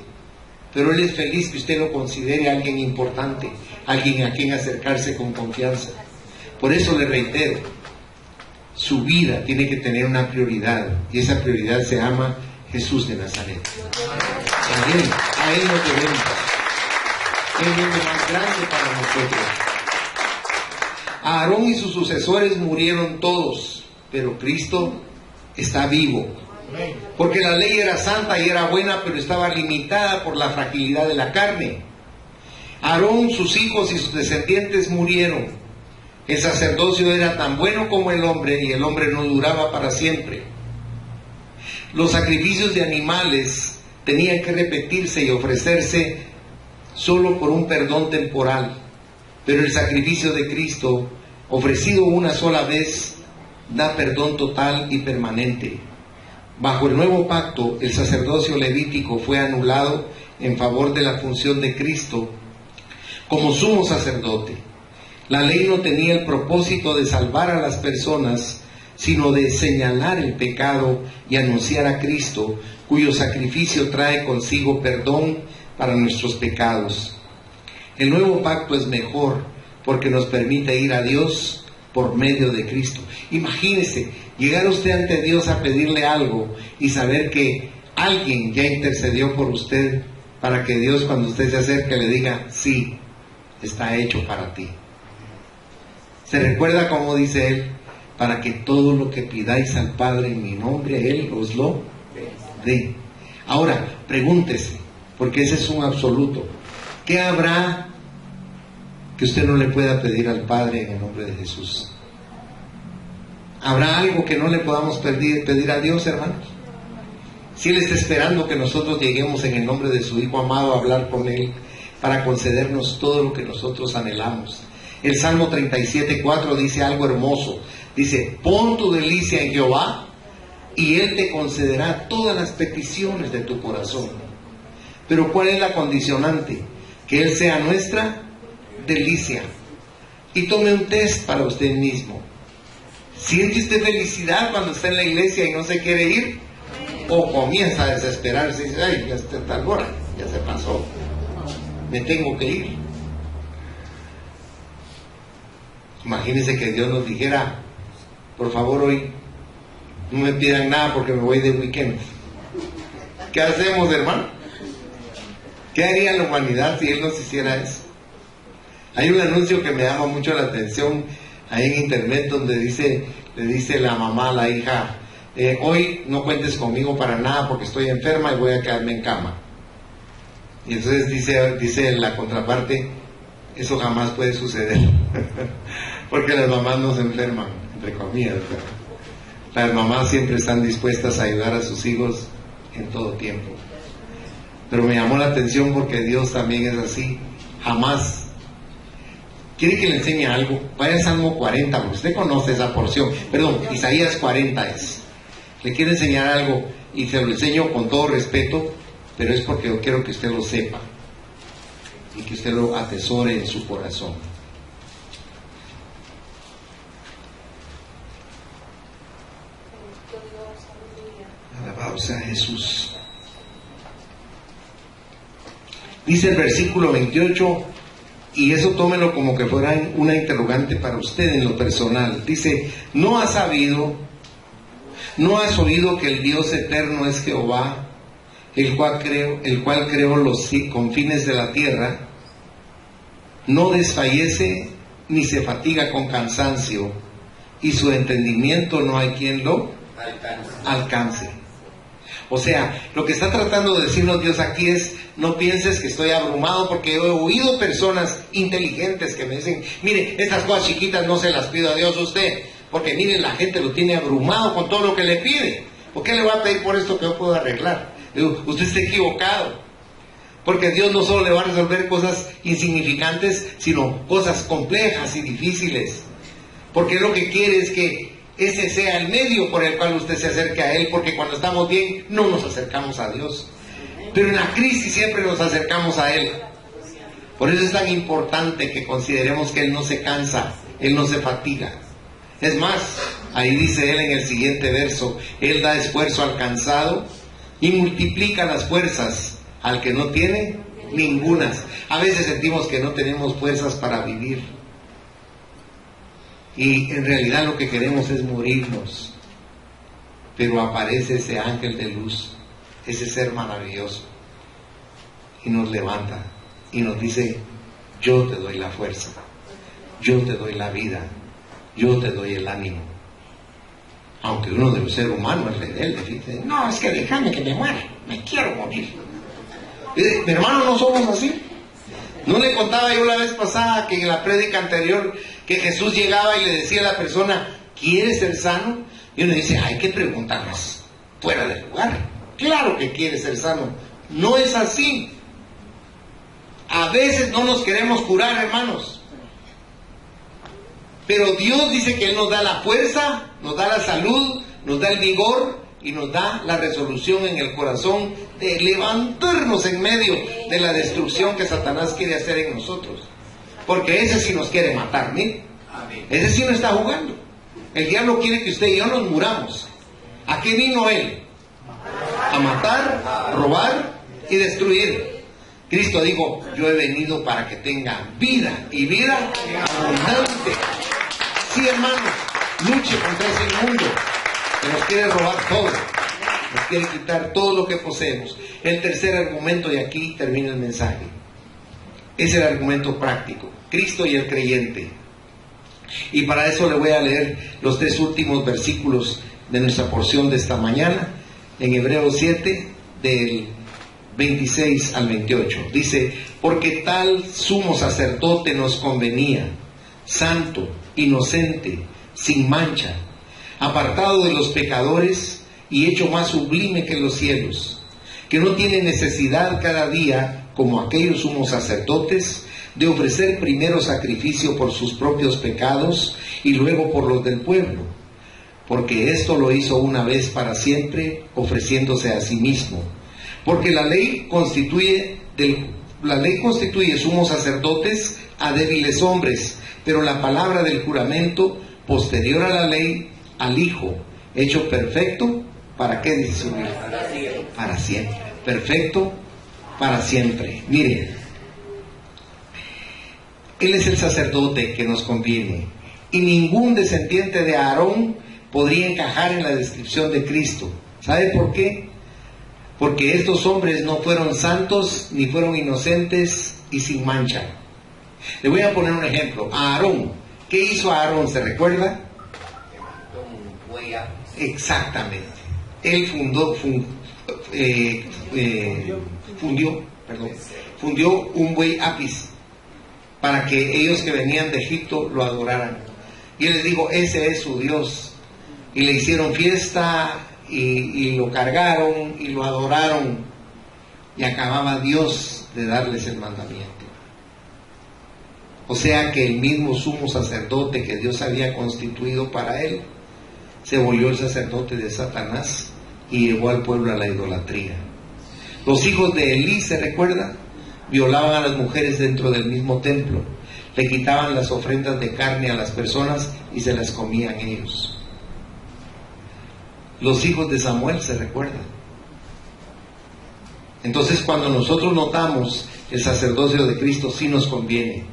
Pero Él es feliz que usted lo considere alguien importante, alguien a quien acercarse con confianza. Por eso le reitero, su vida tiene que tener una prioridad, y esa prioridad se llama Jesús de Nazaret. A Él nos debemos. Él es lo más grande para nosotros. Aarón y sus sucesores murieron todos, pero Cristo está vivo. Porque la ley era santa y era buena, pero estaba limitada por la fragilidad de la carne. Aarón, sus hijos y sus descendientes murieron. El sacerdocio era tan bueno como el hombre, y el hombre no duraba para siempre. Los sacrificios de animales tenían que repetirse y ofrecerse solo por un perdón temporal. Pero el sacrificio de Cristo, ofrecido una sola vez, da perdón total y permanente. Bajo el nuevo pacto, el sacerdocio levítico fue anulado en favor de la función de Cristo como sumo sacerdote. La ley no tenía el propósito de salvar a las personas, sino de señalar el pecado y anunciar a Cristo, cuyo sacrificio trae consigo perdón para nuestros pecados. El nuevo pacto es mejor porque nos permite ir a Dios por medio de Cristo. Imagínese, llegar usted ante Dios a pedirle algo y saber que alguien ya intercedió por usted para que Dios, cuando usted se acerque, le diga, sí, está hecho para ti. ¿Se recuerda cómo dice Él? Para que todo lo que pidáis al Padre en mi nombre, Él os lo dé. Ahora, pregúntese, porque ese es un absoluto. ¿Qué habrá que usted no le pueda pedir al Padre en el nombre de Jesús? ¿Habrá algo que no le podamos pedir a Dios, hermanos? Si Él está esperando que nosotros lleguemos en el nombre de su Hijo amado a hablar con Él para concedernos todo lo que nosotros anhelamos. El Salmo 37:4 dice algo hermoso. Dice: pon tu delicia en Jehová y Él te concederá todas las peticiones de tu corazón. Pero ¿cuál es la condicionante? Que Él sea nuestra delicia. Y tome un test para usted mismo. ¿Siente usted felicidad cuando está en la iglesia y no se quiere ir? ¿O comienza a desesperarse y dice: ay, ya está tal hora, ya se pasó, me tengo que ir? Imagínense que Dios nos dijera: por favor, hoy no me pidan nada porque me voy de weekend. ¿Qué hacemos, hermano? ¿Qué haría la humanidad si Él nos hiciera eso? Hay un anuncio que me llama mucho la atención ahí en internet, donde le dice la mamá a la hija: hoy no cuentes conmigo para nada porque estoy enferma y voy a quedarme en cama. Y entonces dice la contraparte: eso jamás puede suceder. Porque las mamás no se enferman, entre comillas, ¿verdad? Las mamás siempre están dispuestas a ayudar a sus hijos en todo tiempo. Pero me llamó la atención porque Dios también es así. Jamás. ¿Quiere que le enseñe algo? Vaya a Salmo 40, porque usted conoce esa porción. Perdón, Isaías 40 es. Le quiero enseñar algo y se lo enseño con todo respeto, pero es porque yo quiero que usted lo sepa y que usted lo atesore en su corazón. Alabado sea Jesús. Dice el versículo 28, y eso tómelo como que fuera una interrogante para usted en lo personal. Dice: ¿no has sabido, no has oído que el Dios eterno es Jehová, el cual creó los confines de la tierra? No desfallece ni se fatiga con cansancio, y su entendimiento no hay quien lo alcance. O sea, lo que está tratando de decirnos Dios aquí es: no pienses que estoy abrumado, porque he oído personas inteligentes que me dicen: mire, estas cosas chiquitas no se las pido a Dios a usted, porque mire, la gente lo tiene abrumado con todo lo que le pide. ¿Por qué le va a pedir por esto que yo puedo arreglar? Digo, usted está equivocado, porque Dios no solo le va a resolver cosas insignificantes, sino cosas complejas y difíciles, porque Él lo que quiere es que ese sea el medio por el cual usted se acerque a Él, porque cuando estamos bien no nos acercamos a Dios, pero en la crisis siempre nos acercamos a Él. Por eso es tan importante que consideremos que Él no se cansa, Él no se fatiga. Es más, ahí dice Él en el siguiente verso: Él da esfuerzo al cansado y multiplica las fuerzas al que no tiene ningunas. A veces sentimos que no tenemos fuerzas para vivir, y en realidad lo que queremos es morirnos. Pero aparece ese ángel de luz, ese ser maravilloso, y nos levanta y nos dice: yo te doy la fuerza, yo te doy la vida, yo te doy el ánimo. Aunque uno de los seres humanos es rebelde, fíjate: no, es que déjame que me muera, me quiero morir. Mi hermano, no somos así. ¿No le contaba yo la vez pasada que en la prédica anterior que Jesús llegaba y le decía a la persona: ¿quieres ser sano? Y uno dice: hay que preguntar más fuera del lugar. Claro que quiere ser sano. No es así. A veces no nos queremos curar, hermanos, pero Dios dice que Él nos da la fuerza, nos da la salud, nos da el vigor y nos da la resolución en el corazón de levantarnos en medio de la destrucción que Satanás quiere hacer en nosotros. Porque ese sí nos quiere matar, ¿sí? Ese sí no está jugando. El diablo quiere que usted y yo nos muramos. ¿A qué vino él? A matar, a robar y destruir. Cristo dijo: yo he venido para que tenga vida, y vida abundante. Sí, hermanos, luche contra ese inmundo que nos quiere robar todo, nos quiere quitar todo lo que poseemos. El tercer argumento, y aquí termina el mensaje, es el argumento práctico: Cristo y el creyente. Y para eso le voy a leer los 3 últimos versículos de nuestra porción de esta mañana, en Hebreos 7, del 26 al 28. Dice, porque tal sumo sacerdote nos convenía, santo, inocente, sin mancha, apartado de los pecadores y hecho más sublime que los cielos, que no tiene necesidad cada día, como aquellos sumos sacerdotes, de ofrecer primero sacrificio por sus propios pecados y luego por los del pueblo, porque esto lo hizo una vez para siempre, ofreciéndose a sí mismo. Porque la ley constituye sumos sacerdotes a débiles hombres, pero la palabra del juramento, posterior a la ley, al Hijo, hecho perfecto, ¿para qué dice su Biblia? Para siempre. Perfecto para siempre. Miren, Él es el sacerdote que nos conviene, y ningún descendiente de Aarón podría encajar en la descripción de Cristo. ¿Sabe por qué? Porque estos hombres no fueron santos, ni fueron inocentes y sin mancha. Le voy a poner un ejemplo. Aarón, ¿qué hizo Aarón? ¿Se recuerda? Exactamente. Él fundió un buey apis para que ellos que venían de Egipto lo adoraran. Y él les dijo, ese es su Dios. Y le hicieron fiesta y lo cargaron y lo adoraron. Y acababa Dios de darles el mandamiento. O sea que el mismo sumo sacerdote que Dios había constituido para él, se volvió el sacerdote de Satanás y llevó al pueblo a la idolatría. Los hijos de Elí, ¿se recuerda? Violaban a las mujeres dentro del mismo templo, le quitaban las ofrendas de carne a las personas y se las comían ellos. Los hijos de Samuel, ¿se recuerdan? Entonces, cuando nosotros notamos el sacerdocio de Cristo, sí nos conviene,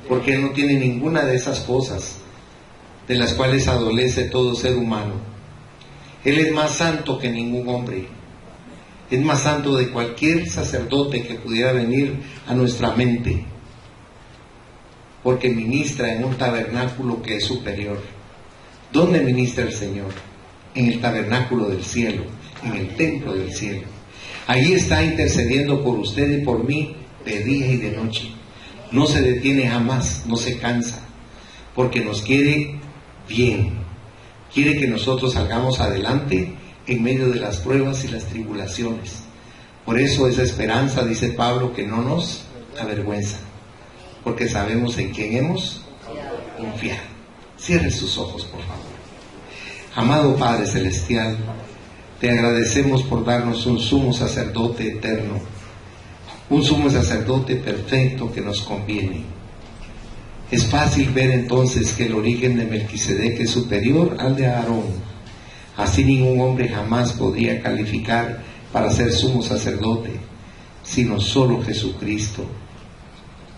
porque Él no tiene ninguna de esas cosas de las cuales adolece todo ser humano. Él es más santo que ningún hombre, es más santo de cualquier sacerdote que pudiera venir a nuestra mente, porque ministra en un tabernáculo que es superior. ¿Dónde ministra el Señor? En el tabernáculo del cielo, en el templo del cielo. Allí está intercediendo por usted y por mí de día y de noche. No se detiene jamás, no se cansa, porque nos quiere bien. Quiere que nosotros salgamos adelante en medio de las pruebas y las tribulaciones. Por eso esa esperanza, dice Pablo, que no nos avergüenza, porque sabemos en quién hemos confiado. Cierre sus ojos, por favor. Amado Padre Celestial, te agradecemos por darnos un sumo sacerdote eterno, un sumo sacerdote perfecto que nos conviene. Es fácil ver entonces que el origen de Melquisedec es superior al de Aarón. Así ningún hombre jamás podría calificar para ser sumo sacerdote, sino solo Jesucristo.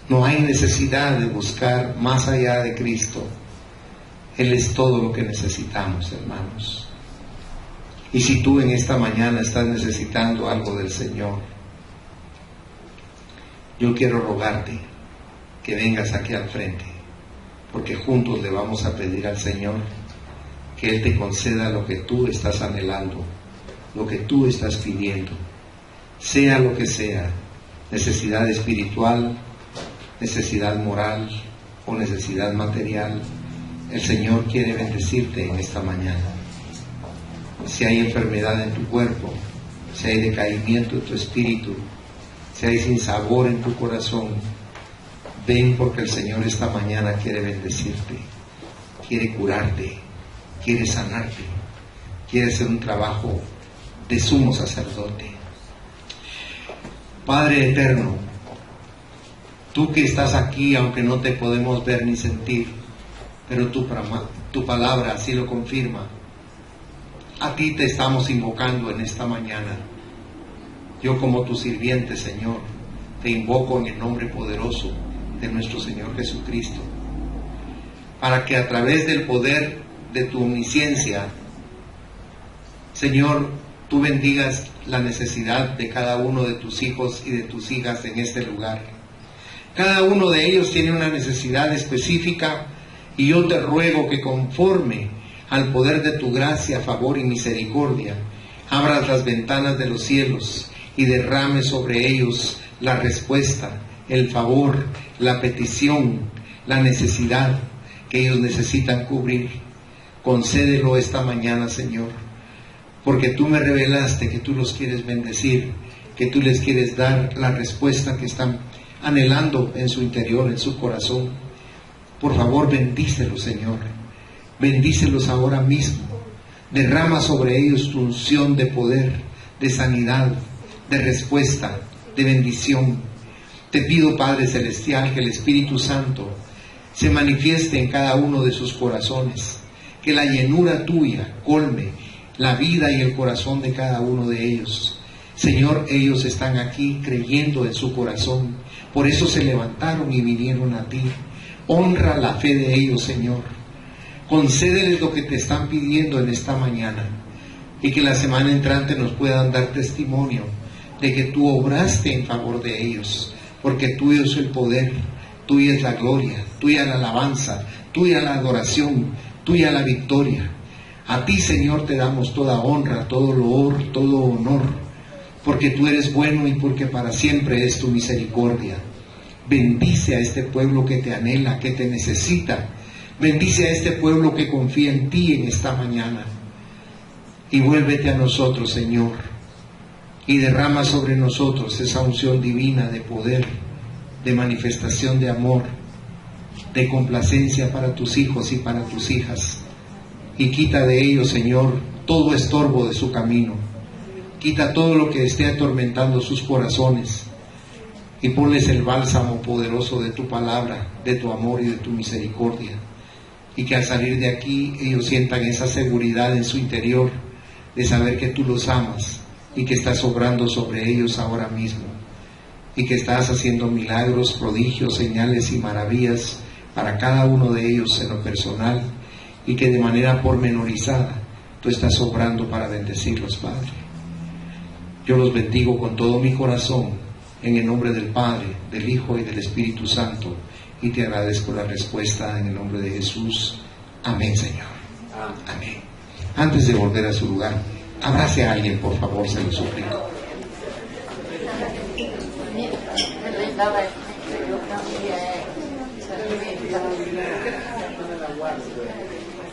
No hay necesidad de buscar más allá de Cristo. Él es todo lo que necesitamos, hermanos. Y si tú en esta mañana estás necesitando algo del Señor, yo quiero rogarte que vengas aquí al frente, porque juntos le vamos a pedir al Señor que Él te conceda lo que tú estás anhelando, lo que tú estás pidiendo, sea lo que sea, necesidad espiritual, necesidad moral o necesidad material. El Señor quiere bendecirte en esta mañana. Si hay enfermedad en tu cuerpo, si hay decaimiento en tu espíritu, si hay sinsabor en tu corazón, ven, porque el Señor esta mañana quiere bendecirte, quiere curarte, quiere sanarte, quiere hacer un trabajo de sumo sacerdote. Padre eterno, tú que estás aquí, aunque no te podemos ver ni sentir, pero tu palabra así lo confirma. A ti te estamos invocando en esta mañana. Yo, como tu sirviente, Señor, te invoco en el nombre poderoso de nuestro Señor Jesucristo, para que a través del poder de tu omnisciencia, Señor, tú bendigas la necesidad de cada uno de tus hijos y de tus hijas en este lugar. Cada uno de ellos tiene una necesidad específica, y yo te ruego que conforme al poder de tu gracia, favor y misericordia, abras las ventanas de los cielos y derrame sobre ellos la respuesta, el favor, la petición, la necesidad que ellos necesitan cubrir. Concédelo esta mañana, Señor, porque tú me revelaste que tú los quieres bendecir, que tú les quieres dar la respuesta que están anhelando en su interior, en su corazón. Por favor, bendícelos, Señor. Bendícelos ahora mismo. Derrama sobre ellos tu unción de poder, de sanidad, de respuesta, de bendición. Te pido, Padre Celestial, que el Espíritu Santo se manifieste en cada uno de sus corazones, que la llenura tuya colme la vida y el corazón de cada uno de ellos. Señor, ellos están aquí creyendo en su corazón, por eso se levantaron y vinieron a ti. Honra la fe de ellos, Señor. Concédeles lo que te están pidiendo en esta mañana, y que la semana entrante nos puedan dar testimonio de que tú obraste en favor de ellos, porque tuyo es el poder, tuya es la gloria, tuya la alabanza, tuya la adoración, tuya la victoria. A ti, Señor, te damos toda honra, todo loor, todo honor, porque tú eres bueno y porque para siempre es tu misericordia. Bendice a este pueblo que te anhela, que te necesita. Bendice a este pueblo que confía en ti en esta mañana. Y vuélvete a nosotros, Señor, y derrama sobre nosotros esa unción divina de poder, de manifestación de amor, de complacencia para tus hijos y para tus hijas. Y quita de ellos, Señor, todo estorbo de su camino. Quita todo lo que esté atormentando sus corazones y ponles el bálsamo poderoso de tu palabra, de tu amor y de tu misericordia. Y que al salir de aquí ellos sientan esa seguridad en su interior de saber que tú los amas y que estás obrando sobre ellos ahora mismo. Y que estás haciendo milagros, prodigios, señales y maravillas para cada uno de ellos en lo personal, y que de manera pormenorizada tú estás obrando para bendecirlos, Padre. Yo los bendigo con todo mi corazón, en el nombre del Padre, del Hijo y del Espíritu Santo, y te agradezco la respuesta en el nombre de Jesús. Amén, Señor. Amén. Antes de volver a su lugar, abrace a alguien, por favor, se lo suplico. Yo